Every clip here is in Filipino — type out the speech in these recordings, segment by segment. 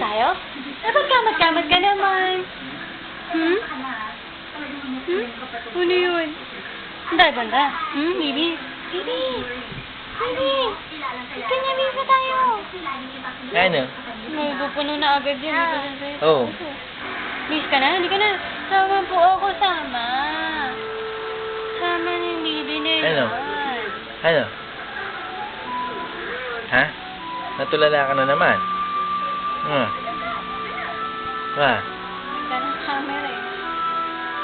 tayo? Dapat kamat-kamat ka naman. Hmm? Hmm? Ano yun? Banda. Hmm, Bibi? Bibi! Bibi! Kanya, Bibi pa tayo. Ano? Magpupuno na agad yan. Oo. Miss ka na? Hindi ka na. Sama po ako, sama. Sama ni Bibi na yun. Ano? Ano? Ha? Natulala ka na naman? Ha? Ganda ng camera eh.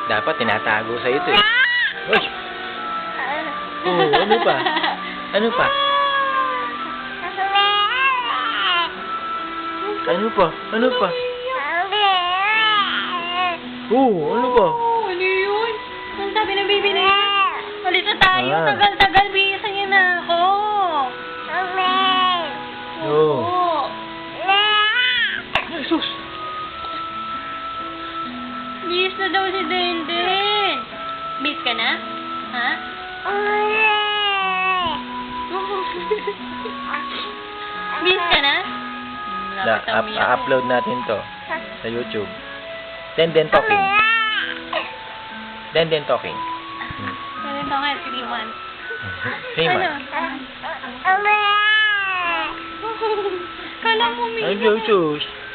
Dapat tinatago sa ito eh. Uy! Oh, ano pa? Ano pa? Ano pa? Ano pa? Oh, ano pa? Oh, ano yun? Ang sabi ng baby na yun? Alis na tayo. Ah. Tagal-tagal. Bihisan niya na ako. Oh. Oo. Jesus! Bihis na daw si Denden. Bihis ka na? Ha? Bihis ka na? upload natin to sa YouTube. Denden Talking. Denden Talking. Denden Talking, 3 months. 3 months. Kala mo, Ay, Jesus!